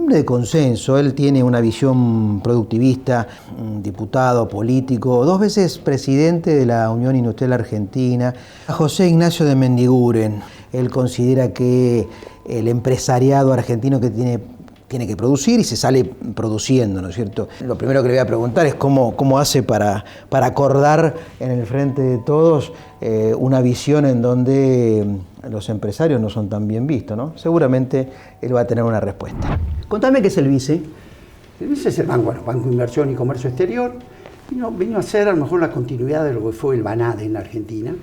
hombre de consenso, él tiene una visión productivista, diputado, político, 2 veces presidente de la Unión Industrial Argentina. José Ignacio de Mendiguren, él considera que el empresariado argentino que tiene que producir y se sale produciendo, ¿no es cierto? Lo primero que le voy a preguntar es cómo hace para acordar en el frente de todos una visión en donde los empresarios no son tan bien vistos, ¿no? Seguramente él va a tener una respuesta. Contame qué es el BICE. El BICE es el Banco de Inversión y Comercio Exterior. Vino a ser a lo mejor la continuidad de lo que fue el BANADE en la Argentina.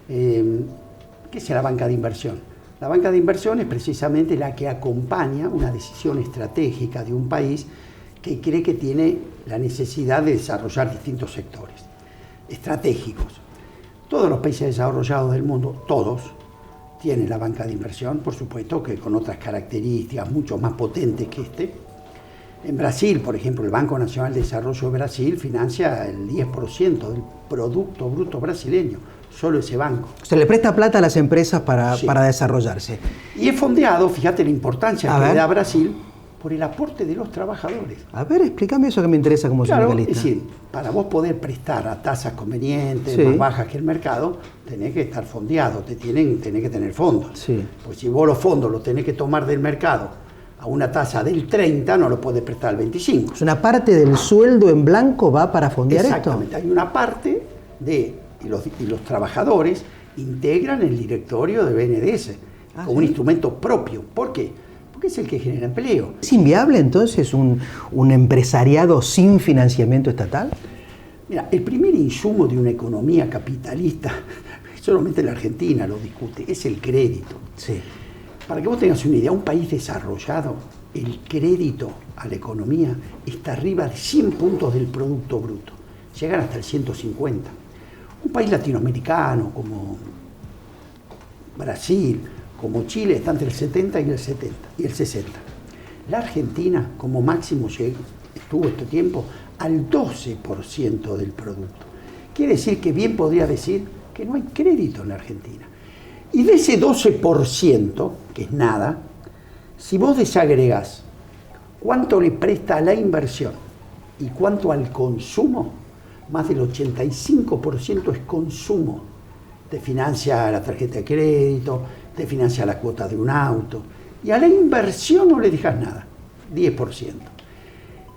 ¿Qué es la banca de inversión? La banca de inversión es precisamente la que acompaña una decisión estratégica de un país que cree que tiene la necesidad de desarrollar distintos sectores estratégicos. Todos los países desarrollados del mundo, todos, tienen la banca de inversión, por supuesto que con otras características mucho más potentes que este. En Brasil, por ejemplo, el Banco Nacional de Desarrollo de Brasil financia el 10% del Producto Bruto brasileño. Solo ese banco. Se le presta plata a las empresas para desarrollarse. Y es fondeado, fíjate la importancia que le da Brasil, por el aporte de los trabajadores. A ver, explícame eso que me interesa como sindicalista. Es decir, para vos poder prestar a tasas convenientes, más bajas que el mercado, tenés que estar fondeado, tenés que tener fondos. Sí. Pues si vos los fondos los tenés que tomar del mercado a una tasa del 30, no lo podés prestar al 25. ¿Una parte del sueldo en blanco va para fondear esto? Exactamente, hay una parte y los trabajadores integran el directorio de BNDES como un instrumento propio. ¿Por qué? Porque es el que genera empleo. ¿Es inviable entonces un empresariado sin financiamiento estatal? Mira, el primer insumo de una economía capitalista, solamente la Argentina lo discute, es el crédito. Sí. Para que vos tengas una idea, un país desarrollado, el crédito a la economía está arriba de 100 puntos del Producto Bruto. Llegan hasta el 150. Un país latinoamericano como Brasil, como Chile, está entre el 70 y el 60. La Argentina, como máximo, estuvo este tiempo al 12% del producto. Quiere decir que bien podría decir que no hay crédito en la Argentina. Y de ese 12%, que es nada, si vos desagregás cuánto le presta a la inversión y cuánto al consumo, más del 85% es consumo. Te financia la tarjeta de crédito, te financia la cuota de un auto. Y a la inversión no le dejas nada, 10%.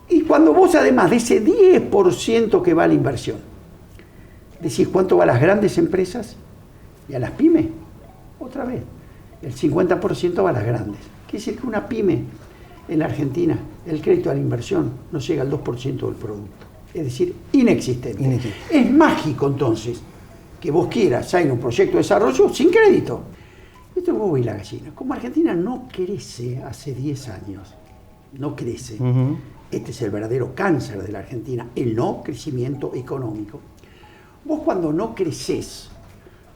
Y cuando vos además de ese 10% que va a la inversión, decís cuánto va a las grandes empresas y a las pymes, otra vez, el 50% va a las grandes. Quiere decir que una pyme en la Argentina, el crédito a la inversión no llega al 2% del producto. Es decir, inexistente. Es mágico entonces que vos quieras hacer un proyecto de desarrollo sin crédito. Esto es el huevo y la gallina. Como Argentina no crece hace 10 años, no crece, este es el verdadero cáncer de la Argentina, el no crecimiento económico. Vos cuando no creces,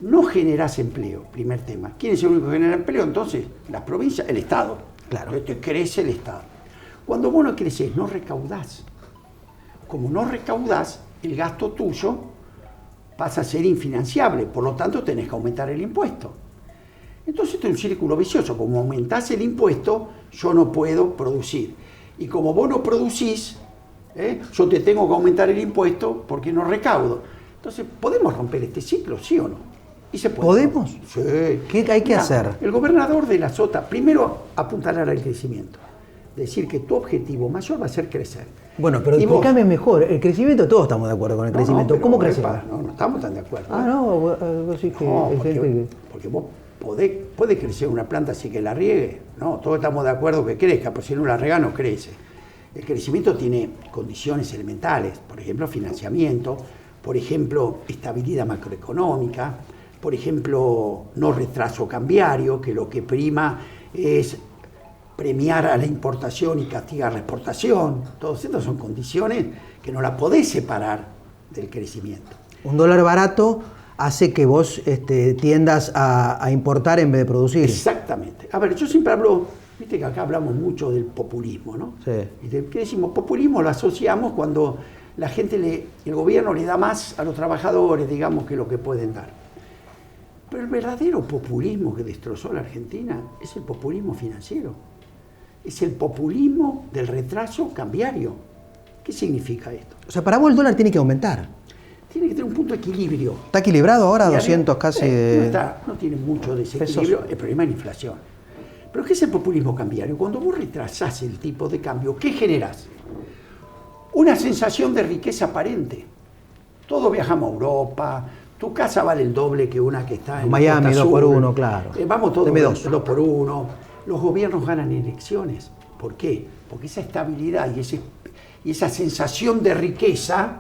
no generás empleo, primer tema. ¿Quién es el único que genera empleo? Entonces, las provincias, el Estado. Claro. Entonces, crece el Estado. Cuando vos no creces, no recaudás. Como no recaudás, el gasto tuyo pasa a ser infinanciable, por lo tanto tenés que aumentar el impuesto. Entonces esto es un círculo vicioso, como aumentás el impuesto, yo no puedo producir. Y como vos no producís, yo te tengo que aumentar el impuesto porque no recaudo. Entonces, ¿podemos romper este ciclo, sí o no? Y se puede. ¿Podemos? Sí. ¿Qué hay que hacer? El gobernador de la Sota, primero apuntalar al crecimiento. Decir que tu objetivo mayor va a ser crecer. Bueno, pero explícame mejor. El crecimiento, todos estamos de acuerdo con el crecimiento. No, ¿Cómo crecer? No estamos tan de acuerdo. Vos sí que... Porque vos podés crecer una planta sin que la riegue. No, todos estamos de acuerdo que crezca, pero si no la riega no crece. El crecimiento tiene condiciones elementales, por ejemplo, financiamiento, por ejemplo, estabilidad macroeconómica, por ejemplo, no retraso cambiario, que lo que prima es premiar a la importación y castigar a la exportación. Todas estas son condiciones que no las podés separar del crecimiento. Un dólar barato hace que vos tiendas a importar en vez de producir. Exactamente. A ver, yo siempre hablo, viste que acá hablamos mucho del populismo, ¿no? Sí. ¿Qué decimos? Populismo lo asociamos cuando la gente, el gobierno le da más a los trabajadores, digamos, que lo que pueden dar. Pero el verdadero populismo que destrozó la Argentina es el populismo financiero. Es el populismo del retraso cambiario. ¿Qué significa esto? O sea, para vos el dólar tiene que aumentar. Tiene que tener un punto de equilibrio. ¿Está equilibrado ahora? Y 200 casi... no tiene mucho desequilibrio, pesos. el problema es la inflación. Pero ¿qué es el populismo cambiario? Cuando vos retrasás el tipo de cambio, ¿qué generás? Una sensación de riqueza aparente. Todos viajamos a Europa, tu casa vale el doble que una que está en Miami, Costa 2 por Sur. 1, claro. Vamos todos Deme 2 por 1. Los gobiernos ganan elecciones. ¿Por qué? Porque esa estabilidad y esa sensación de riqueza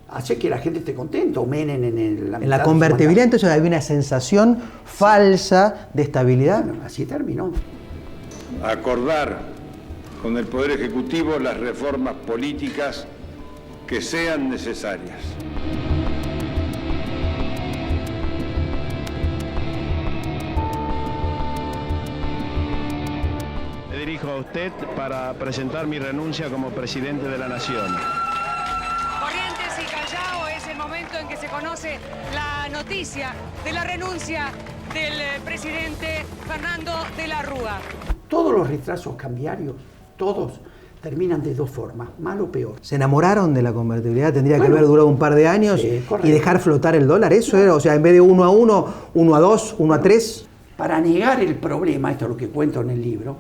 hace que la gente esté contenta. En la convertibilidad entonces había una sensación falsa de estabilidad. Bueno, así terminó. Acordar con el Poder Ejecutivo las reformas políticas que sean necesarias. Me dirijo a usted para presentar mi renuncia como presidente de la Nación. Corrientes y Callao es el momento en que se conoce la noticia de la renuncia del presidente Fernando de la Rúa. Todos los retrasos cambiarios, todos, terminan de dos formas, mal o peor. ¿Se enamoraron de la convertibilidad? ¿Tendría que Bueno, haber durado un par de años sí, correcto. y dejar flotar el dólar? ¿Eso era? O sea, en vez de 1 a 1, 1 a 2, 1 a 3. Para negar el problema, esto es lo que cuento en el libro,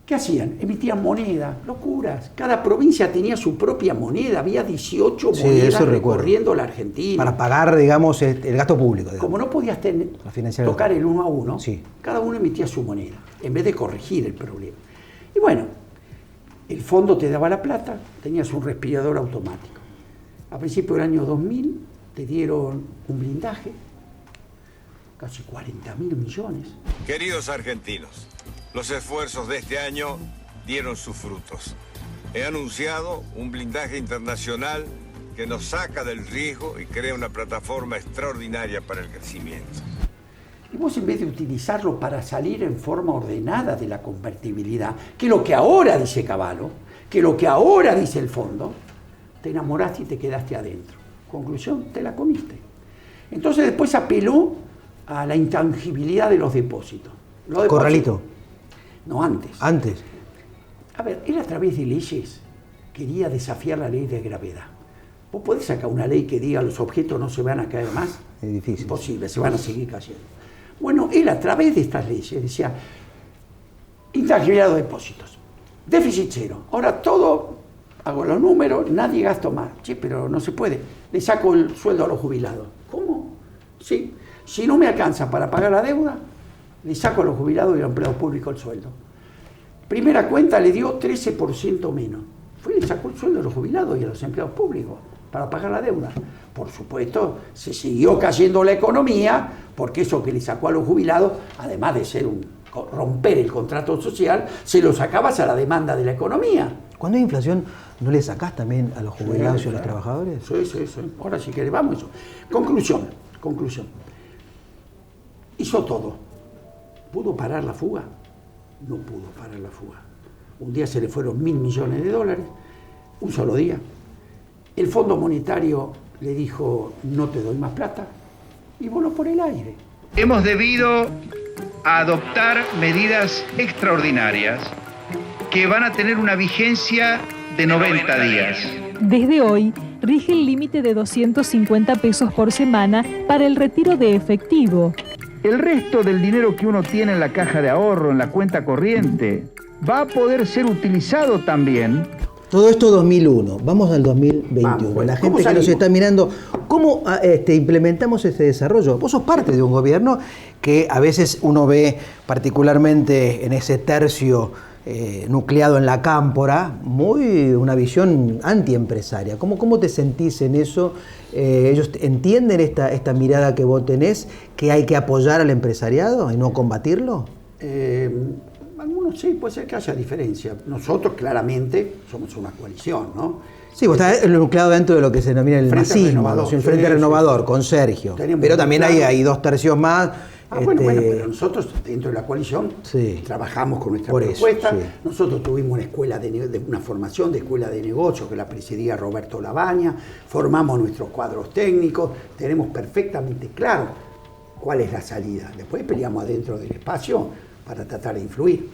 ¿qué hacían? Emitían moneda, locuras. Cada provincia tenía su propia moneda, había 18 Sí, monedas eso recuerdo. recorriendo la Argentina. Para pagar, digamos, el gasto público. Digamos. Como no podías financiar el tocar gasto. el 1 a 1, Sí. cada uno emitía su moneda, en vez de corregir el problema. Y bueno, el fondo te daba la plata, tenías un respirador automático. A principios del año 2000 te dieron un blindaje, casi 40.000 millones. Queridos argentinos, los esfuerzos de este año dieron sus frutos. He anunciado un blindaje internacional que nos saca del riesgo y crea una plataforma extraordinaria para el crecimiento. Y vos, en vez de utilizarlo para salir en forma ordenada de la convertibilidad, que es lo que ahora dice Cavallo, que es lo que ahora dice el fondo, te enamoraste y te quedaste adentro. Conclusión, te la comiste. Entonces después apeló a la intangibilidad de los depósitos. Los depósitos- Corralito. No, antes. Antes. A ver, él a través de leyes quería desafiar la ley de gravedad. ¿Vos podés sacar una ley que diga los objetos no se van a caer más? Es difícil. Imposible, se van a seguir cayendo. Bueno, él a través de estas leyes decía, intangibilidad de los depósitos, déficit cero. Ahora todo, hago los números, nadie gasto más. Che, pero no se puede. Le saco el sueldo a los jubilados. ¿Cómo? Sí. Si no me alcanza para pagar la deuda, le saco a los jubilados y a los empleados públicos el sueldo. Primera cuenta le dio 13% menos. Fue y le sacó el sueldo a los jubilados y a los empleados públicos para pagar la deuda. Por supuesto, se siguió cayendo la economía, porque eso que le sacó a los jubilados, además de ser romper el contrato social, se lo sacabas a la demanda de la economía. Cuando hay inflación, ¿no le sacás también a los jubilados y a los trabajadores? Sí, sí, sí. Ahora si querés, vamos a eso. Conclusión. Hizo todo. ¿Pudo parar la fuga? No pudo parar la fuga. Un día se le fueron 1.000 millones de dólares, un solo día. El Fondo Monetario le dijo, no te doy más plata, y voló por el aire. Hemos debido adoptar medidas extraordinarias que van a tener una vigencia de 90 días. Desde hoy, rige el límite de 250 pesos por semana para el retiro de efectivo. El resto del dinero que uno tiene en la caja de ahorro, en la cuenta corriente, va a poder ser utilizado también. Todo esto 2001, vamos al 2021. Vamos, bueno, La ¿cómo gente que nos salimos? está mirando, ¿cómo implementamos este desarrollo? Vos sos parte de un gobierno que a veces uno ve particularmente en ese tercio nucleado en la cámpora, una visión antiempresaria. ¿Cómo te sentís en eso? ¿Ellos entienden esta mirada que vos tenés, que hay que apoyar al empresariado y no combatirlo? Algunos sí, puede ser que haya diferencia. Nosotros claramente somos una coalición, ¿no? Sí, vos estás nucleado dentro de lo que se denomina el Frente masismo, Renovador, ¿no? Sí, el Frente sí, Renovador, sí. con Sergio. Tenemos Pero también claro. hay 2 tercios más. Bueno, pero nosotros dentro de la coalición Sí. trabajamos con nuestra Por eso, propuesta. sí. Nosotros tuvimos una formación de escuela de negocios que la presidía Roberto Labaña, formamos nuestros cuadros técnicos, tenemos perfectamente claro cuál es la salida. Después peleamos adentro del espacio para tratar de influir.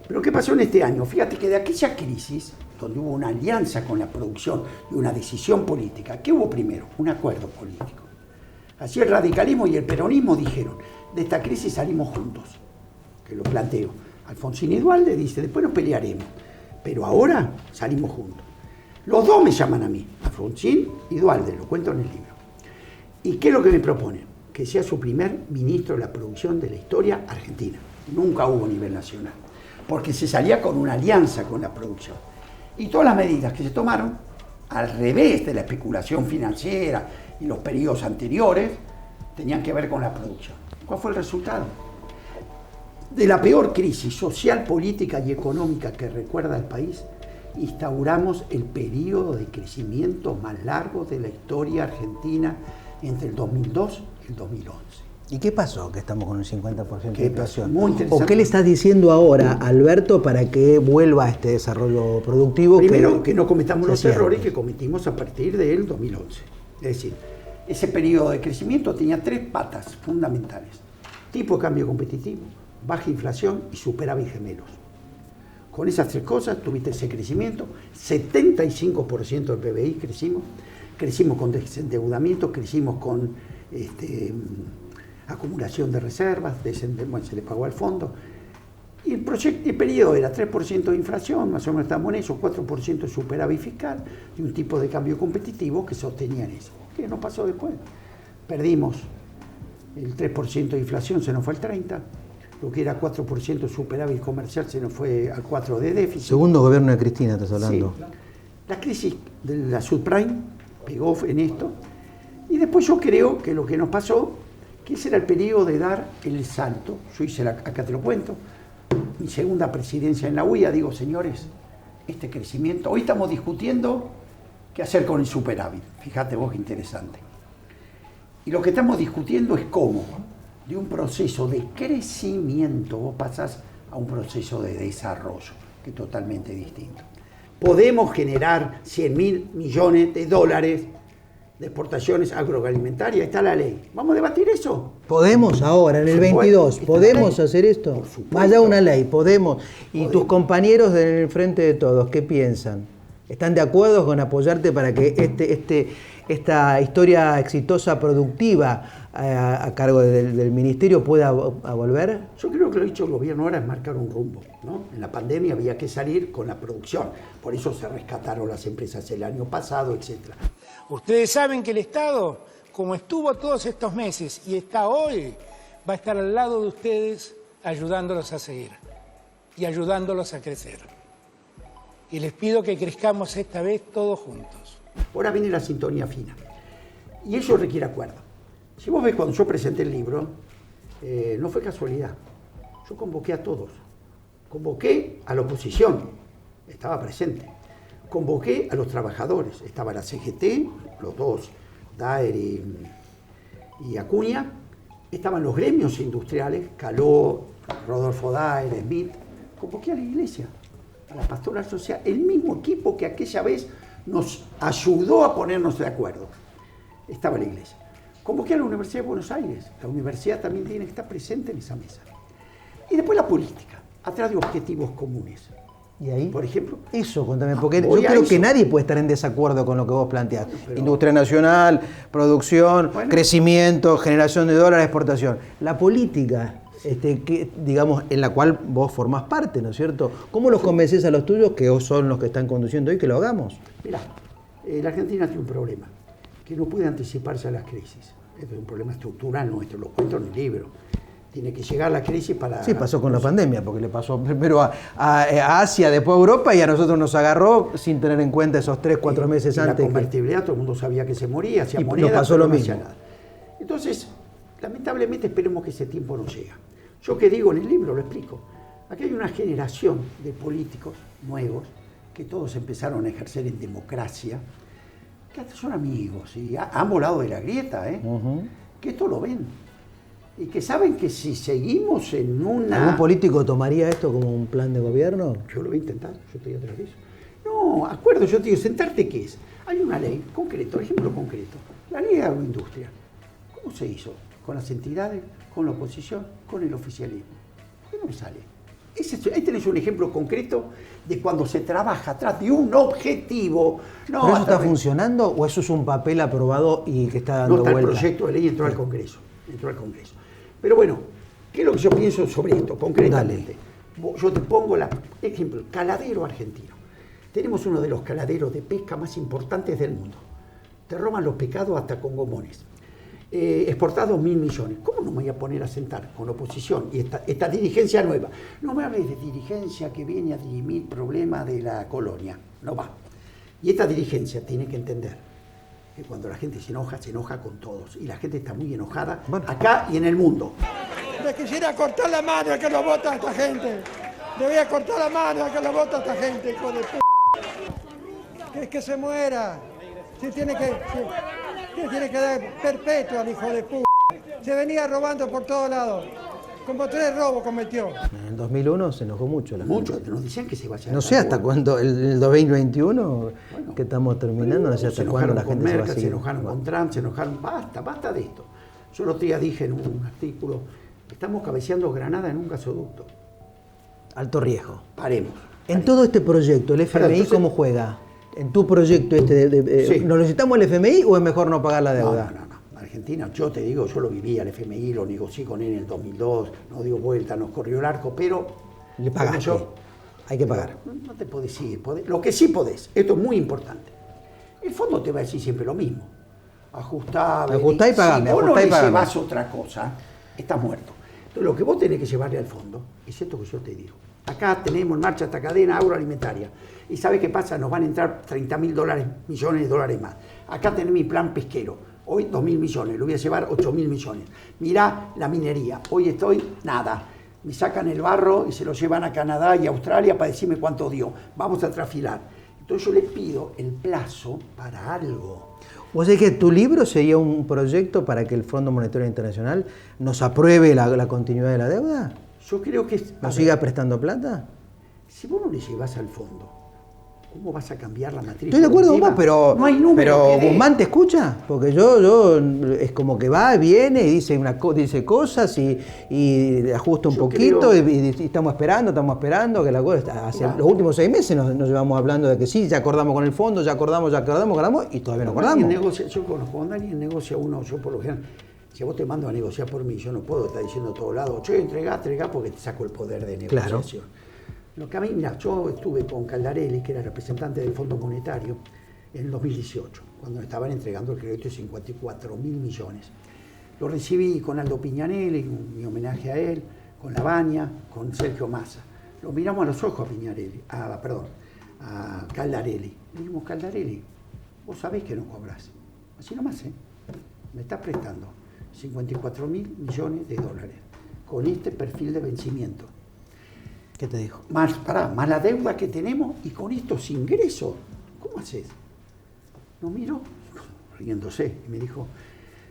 Pero ¿qué pasó en este año? Fíjate que de aquella crisis, donde hubo una alianza con la producción y una decisión política, ¿qué hubo primero? Un acuerdo político. Así el radicalismo y el peronismo dijeron, de esta crisis salimos juntos, que lo planteo. Alfonsín y Duhalde dice, después nos pelearemos, pero ahora salimos juntos. Los dos me llaman a mí, Alfonsín y Duhalde, lo cuento en el libro. ¿Y qué es lo que me proponen? Que sea su primer ministro de la producción de la historia argentina. Nunca hubo a nivel nacional, porque se salía con una alianza con la producción. Y todas las medidas que se tomaron, al revés de la especulación financiera y los periodos anteriores, tenían que ver con la producción. ¿Cuál fue el resultado? De la peor crisis social, política y económica que recuerda el país, instauramos el periodo de crecimiento más largo de la historia argentina entre el 2002 y el 2011. ¿Y qué pasó que estamos con un 50% de inflación? Muy interesante. ¿O qué le estás diciendo ahora, Alberto, para que vuelva a este desarrollo productivo? Primero, que no cometamos los errores que cometimos a partir del 2011. Es decir, ese periodo de crecimiento tenía 3 patas fundamentales. Tipo de cambio competitivo, baja inflación y superávit gemelos. Con esas 3 cosas tuviste ese crecimiento, 75% del PBI crecimos con desendeudamiento, crecimos con acumulación de reservas, se le pagó al fondo. Y el periodo era 3% de inflación, más o menos estamos en eso, 4% de superávit fiscal y un tipo de cambio competitivo que sostenían eso. ¿Qué nos pasó después? Perdimos el 3% de inflación, se nos fue al 30%, lo que era 4% de superávit comercial se nos fue al 4% de déficit. Segundo gobierno de Cristina, estás hablando. Sí. La crisis de la subprime pegó en esto y después yo creo que lo que nos pasó, que ese era el periodo de dar el salto. Yo hice, acá te lo cuento, mi segunda presidencia en la UIA, digo, señores, este crecimiento, hoy estamos discutiendo qué hacer con el superávit, fíjate vos qué interesante. Y lo que estamos discutiendo es cómo, de un proceso de crecimiento, vos pasás a un proceso de desarrollo, que es totalmente distinto. Podemos generar 100.000 millones de dólares de exportaciones agroalimentarias, está la ley. ¿Vamos a debatir eso? ¿Podemos ahora, en el 22, podemos hacer esto? Más allá de una ley, podemos. ¿Y tus compañeros del Frente de Todos, qué piensan? ¿Están de acuerdo con apoyarte para que esta historia exitosa, productiva, a cargo del Ministerio pueda volver? Yo creo que lo que ha dicho el gobierno ahora es marcar un rumbo, ¿no? En la pandemia había que salir con la producción, por eso se rescataron las empresas el año pasado, etcétera. Ustedes saben que el Estado, como estuvo todos estos meses y está hoy, va a estar al lado de ustedes ayudándolos a seguir y ayudándolos a crecer. Y les pido que crezcamos esta vez todos juntos. Ahora viene la sintonía fina. Y eso requiere acuerdo. Si vos ves cuando yo presenté el libro, no fue casualidad. Yo convoqué a todos. Convoqué a la oposición, estaba presente. Convoqué a los trabajadores, estaba la CGT, los dos, Daer y Acuña. Estaban los gremios industriales, Caló, Rodolfo Daer, Smith. Convoqué a la iglesia, a la pastoral social, el mismo equipo que aquella vez nos ayudó a ponernos de acuerdo. Estaba la iglesia. Convoqué a la Universidad de Buenos Aires. La universidad también tiene que estar presente en esa mesa. Y después la política, atrás de objetivos comunes. ¿Y ahí? Por ejemplo. Eso, contame, porque yo creo que nadie puede estar en desacuerdo con lo que vos planteás. Pero, industria nacional, producción, crecimiento, generación de dólares, exportación. La política, digamos, en la cual vos formás parte, ¿no es cierto? ¿Cómo los convences a los tuyos, que son los que están conduciendo hoy, que lo hagamos? Mirá, la Argentina tiene un problema, que no puede anticiparse a las crisis. Esto es un problema estructural nuestro, lo cuento en el libro. Tiene que llegar la crisis para... Sí, pasó con la pandemia, porque le pasó primero a Asia, después a Europa, y a nosotros nos agarró sin tener en cuenta esos 3-4 meses y antes. La convertibilidad, todo el mundo sabía que se moría, hacía moneda, nos pasó lo mismo. Nada. Entonces, lamentablemente esperemos que ese tiempo no llegue. Yo que digo en el libro, lo explico. Aquí hay una generación de políticos nuevos, que todos empezaron a ejercer en democracia, que hasta son amigos, y han volado de la grieta, que esto lo ven. Y que saben que si seguimos en una... ¿Algún político tomaría esto como un plan de gobierno? Yo lo voy a intentar, yo te digo otra vez. No, acuerdo, yo te digo, ¿sentarte qué es? Hay una ley, concreto, ejemplo concreto, la ley de agroindustria. ¿Cómo se hizo? Con las entidades, con la oposición, con el oficialismo. ¿Por qué no sale? Ahí tenés un ejemplo concreto de cuando se trabaja atrás de un objetivo. No, ¿Pero eso está funcionando o eso es un papel aprobado y que está dando vuelta? No está el proyecto de ley, entró al Congreso. Pero bueno, ¿qué es lo que yo pienso sobre esto concretamente? Dale. Yo te pongo ejemplo, caladero argentino. Tenemos uno de los caladeros de pesca más importantes del mundo. Te roban los pescados hasta con gomones. Exportados 1.000 millones. ¿Cómo no me voy a poner a sentar con oposición y esta dirigencia nueva? No me hables de dirigencia que viene a dirimir problemas de la colonia. No va. Y esta dirigencia tiene que entender que cuando la gente se enoja con todos. Y la gente está muy enojada acá y en el mundo. Le quisiera cortar la mano a que lo vota a esta gente. Le voy a cortar la mano a que lo vota a esta gente, hijo de p***. Que se muera. Tiene que dar perpetua al hijo de p***. Se venía robando por todos lados. Como 3 robos cometió. En el 2001 se enojó mucho la gente. Mucho, nos decían que se vaya. No sé hasta cuándo, el 2021 que estamos terminando, no sé hasta cuándo la gente se va a seguir. Se enojaron con Trump, se enojaron. Basta de esto. Yo el otro día dije en un artículo, estamos cabeceando Granada en un gasoducto. Alto riesgo. Paremos. En todo este proyecto, ¿el FMI cómo juega? En tu proyecto sí. ¿Nos necesitamos el FMI o es mejor no pagar la deuda? No. Argentina, yo te digo, yo lo viví al FMI, lo negocié con él en el 2002, no dio vuelta, nos corrió el arco, pero... Le pagaste. Hay que pagar. No te podés ir. Lo que sí podés, esto es muy importante. El fondo te va a decir siempre lo mismo. Ajustá y pagame. Si vos no le llevas otra cosa, estás muerto. Entonces lo que vos tenés que llevarle al fondo es esto que yo te digo. Acá tenemos en marcha esta cadena agroalimentaria. ¿Y sabes qué pasa? Nos van a entrar 30.000 millones de dólares más. Acá tenés mi plan pesquero. Hoy 2.000 millones, lo voy a llevar 8.000 millones. Mirá la minería, hoy estoy nada. Me sacan el barro y se lo llevan a Canadá y a Australia para decirme cuánto dio. Vamos a trafilar. Entonces yo les pido el plazo para algo. ¿Vos sabés que tu libro sería un proyecto para que el Fondo Monetario Internacional nos apruebe la continuidad de la deuda? Yo creo que... ¿Nos siga prestando plata? Si vos no le llevas al fondo, ¿cómo vas a cambiar la matriz? Estoy de acuerdo con vos, pero, no hay número pero Guzmán te escucha, porque yo es como que va, viene y dice cosas y ajusta un poquito y estamos esperando que la cosa los últimos 6 meses nos llevamos hablando de que sí, ya acordamos con el fondo, ya acordamos y todavía no acordamos. Yo conozco, cuando alguien negocia uno, yo por lo general, si a vos te mando a negociar por mí, yo no puedo estar diciendo a todos lados, che, entregá porque te saco el poder de negociación. Claro. Lo que a mí, mira, yo estuve con Caldarelli, que era representante del Fondo Monetario, en el 2018, cuando estaban entregando el crédito de 54.000 millones. Lo recibí con Aldo Piñanelli, mi homenaje a él, con Labaña, con Sergio Massa. Lo miramos a los ojos a Caldarelli. Le dijimos, Caldarelli, vos sabés que no cobrás. Así nomás, me estás prestando 54.000 millones de dólares con este perfil de vencimiento. ¿Qué te dijo? Más la deuda que tenemos y con estos ingresos, ¿cómo haces? Nos miró, riéndose, y me dijo,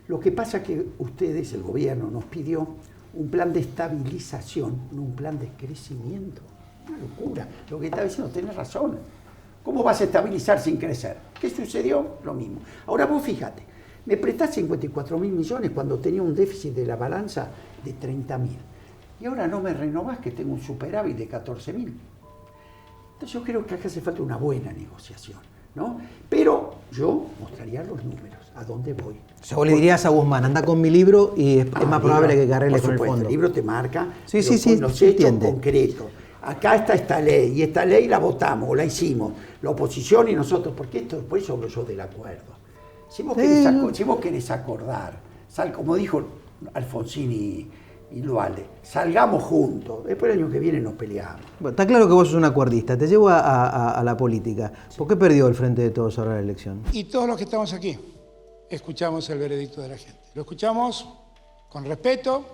lo que pasa es que ustedes, el gobierno, nos pidió un plan de estabilización, no un plan de crecimiento. Una locura. Lo que está diciendo, tenés razón. ¿Cómo vas a estabilizar sin crecer? ¿Qué sucedió? Lo mismo. Ahora vos fíjate, me prestás 54.000 millones cuando tenía un déficit de la balanza de 30.000. Y ahora no me renovás que tengo un superávit de 14.000. Entonces yo creo que acá hace falta una buena negociación, ¿no? Pero yo mostraría los números, a dónde voy. O sea, vos le dirías a Guzmán, anda con mi libro y es más probable que arregles con el fondo. El libro te marca sí, los hechos concretos. Acá está esta ley, y esta ley la votamos, o la hicimos, la oposición y nosotros, porque por eso hablo yo del acuerdo. Si vos querés acordar, como dijo Alfonsín y Dualde, salgamos juntos, después el año que viene nos peleamos. Bueno, está claro que vos sos un acuerdista, te llevo a la política. ¿Por qué perdió el Frente de Todos ahora la elección? Y todos los que estamos aquí escuchamos el veredicto de la gente. Lo escuchamos con respeto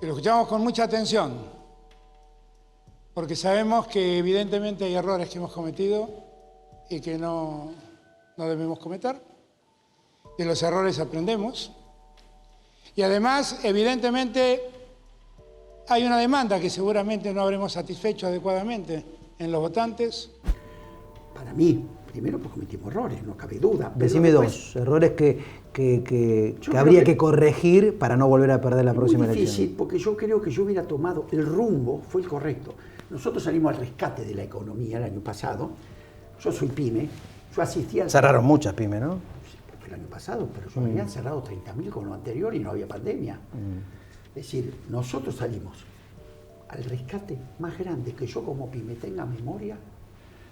y lo escuchamos con mucha atención, porque sabemos que evidentemente hay errores que hemos cometido y que no debemos cometer. De los errores aprendemos. Y además, evidentemente, hay una demanda que seguramente no habremos satisfecho adecuadamente en los votantes. Para mí, Primero porque cometimos errores, no cabe duda. Decime dos errores que habría que corregir para no volver a perder la próxima elección. Es difícil, porque yo creo que yo hubiera tomado el rumbo, fue el correcto. Nosotros salimos al rescate de la economía el año pasado. Yo soy pyme, yo asistí al... Cerraron muchas pymes, ¿no? El año pasado, pero yo habían cerrado 30.000 con lo anterior y no había pandemia. Es decir, nosotros salimos al rescate más grande que yo como pyme tenga memoria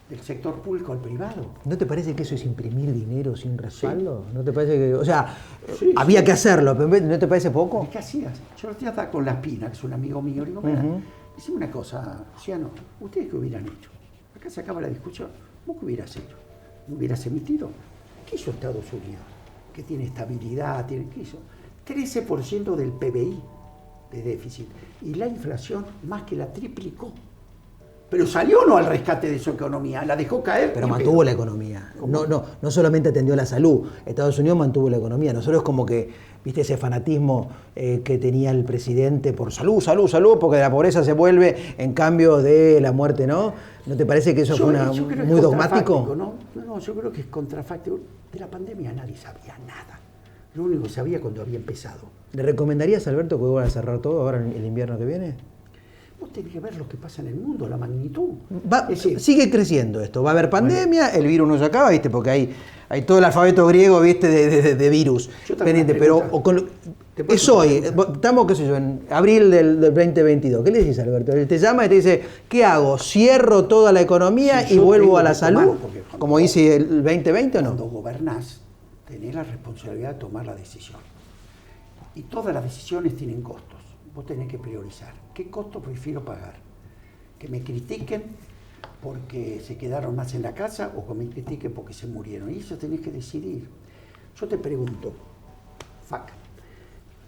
del sector público al privado. ¿No te parece que eso es imprimir dinero sin respaldo? ¿No te parece que, o sea, Sí, había que hacerlo, pero ¿no te parece poco? ¿Qué hacías? Yo lo estaba con La Pina, que es un amigo mío, le digo, mira, decime una cosa, Luciano, ¿ustedes qué hubieran hecho? Acá se acaba la discusión, ¿vos qué hubieras hecho? ¿No hubieras emitido? ¿Qué hizo Estados Unidos? Que tiene estabilidad, ¿qué hizo? 13% del PBI de déficit. Y la inflación más que la triplicó. Pero salió o no al rescate de su economía, la dejó caer. Pero mantuvo la economía. No solamente atendió la salud. Estados Unidos mantuvo la economía. Nosotros como que, viste, ese fanatismo que tenía el presidente por salud, porque de la pobreza se vuelve en cambio de la muerte, ¿no? ¿No te parece que eso fue muy dogmático? No, yo creo que es contrafáctico. De la pandemia nadie sabía nada. Lo único que sabía cuando había empezado. ¿Le recomendarías, Alberto, que vuelvan a cerrar todo ahora en el invierno que viene? Vos tenés que ver lo que pasa en el mundo, la magnitud. Sigue creciendo esto. Va a haber pandemia, el virus no se acaba, ¿viste? Porque hay todo el alfabeto griego, ¿viste? De virus. Pendiente, pero es hoy. Estamos, qué sé yo, en abril del 2022. ¿Qué le decís, Alberto? Él te llama y te dice, ¿qué hago? ¿Cierro toda la economía y vuelvo a la salud? Como dice el 2020 o no. Cuando gobernás, tenés la responsabilidad de tomar la decisión. Y todas las decisiones tienen costos. Vos tenés que priorizar. ¿Qué costo prefiero pagar? ¿Que me critiquen porque se quedaron más en la casa o que me critiquen porque se murieron? Y eso tenés que decidir. Yo te pregunto,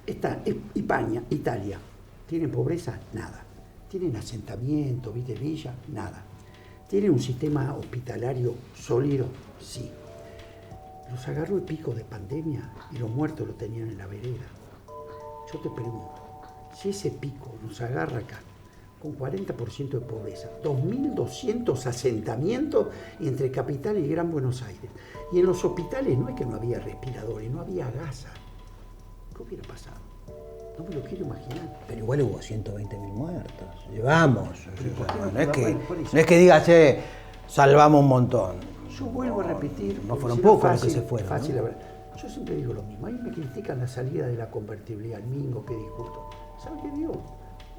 Italia, ¿tienen pobreza? Nada. ¿Tienen asentamiento, viste, villa? Nada. ¿Tienen un sistema hospitalario sólido? Sí. Los agarró el pico de pandemia y los muertos lo tenían en la vereda. Yo te pregunto, si ese pico nos agarra acá, con 40% de pobreza, 2.200 asentamientos entre Capital y Gran Buenos Aires, y en los hospitales no es que no había respiradores, no había gasa, ¿qué hubiera pasado? No me lo quiero imaginar. Pero igual hubo 120.000 muertos. Llevamos. No es que digas, salvamos un montón. Yo vuelvo a repetir. No fueron pocos los que se fueron. Fácil, ¿no? Yo siempre digo lo mismo. A mí me critican la salida de la convertibilidad, el Mingo, que discuto. ¿Sabes qué digo?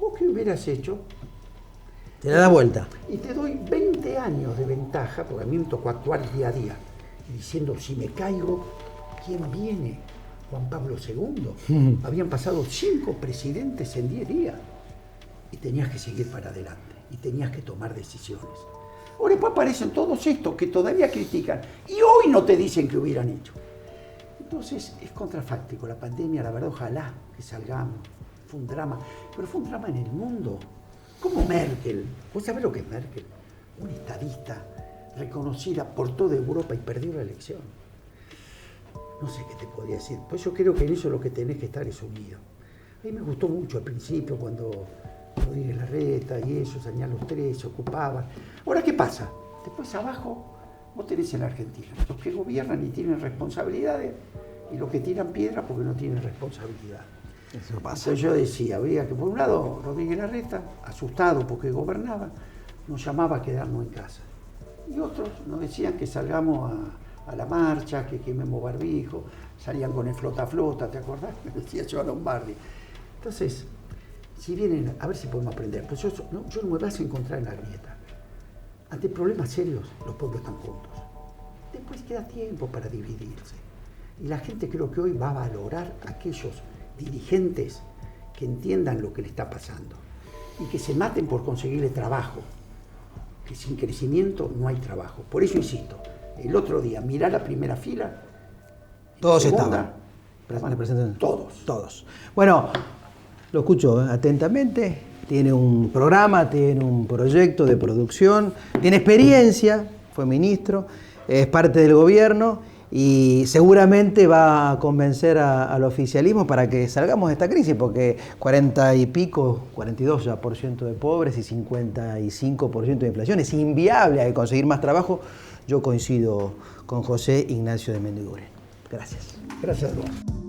¿Vos qué hubieras hecho? Te la das vuelta. Y te doy 20 años de ventaja, porque a mí me tocó actuar día a día, y diciendo, si me caigo, ¿quién viene? Juan Pablo II. Habían pasado 5 presidentes en 10 días. Y tenías que seguir para adelante. Y tenías que tomar decisiones. Ahora después aparecen todos estos que todavía critican. Y hoy no te dicen que hubieran hecho. Entonces es contrafáctico. La pandemia, la verdad, ojalá que salgamos. Fue un drama. Pero fue un drama en el mundo. Como Merkel. ¿Vos sabés lo que es Merkel? Una estadista reconocida por toda Europa y perdió la elección. No sé qué te podría decir. Pues yo creo que en eso lo que tenés que estar es unido. A mí me gustó mucho al principio cuando Rodríguez Larreta y eso, salían los tres, se ocupaban. Ahora, ¿qué pasa? Después abajo vos tenés en la Argentina los que gobiernan y tienen responsabilidades y los que tiran piedra porque no tienen responsabilidad. Eso pasa. Entonces yo decía, había que por un lado Rodríguez Larreta, asustado porque gobernaba, nos llamaba a quedarnos en casa. Y otros nos decían que salgamos a la marcha, que quememos barbijo, salían con el flota, ¿te acordás? Me decía yo a Lombardi. Entonces, si vienen, a ver si podemos aprender, pues yo no me vas a encontrar en la grieta. Ante problemas serios, los pueblos están juntos. Después queda tiempo para dividirse. Y la gente creo que hoy va a valorar a aquellos dirigentes que entiendan lo que le está pasando y que se maten por conseguirle trabajo, que sin crecimiento no hay trabajo. Por eso insisto, el otro día, mirá la primera fila. Todos estaban. Todos. Bueno, lo escucho atentamente. Tiene un programa, tiene un proyecto de producción, tiene experiencia, fue ministro, es parte del gobierno y seguramente va a convencer al oficialismo para que salgamos de esta crisis, porque 40 y pico, 42% ya de pobres y 55% de inflación. Es inviable, hay que conseguir más trabajo. Yo coincido con José Ignacio de Mendiguren. Gracias. Gracias, Eduardo.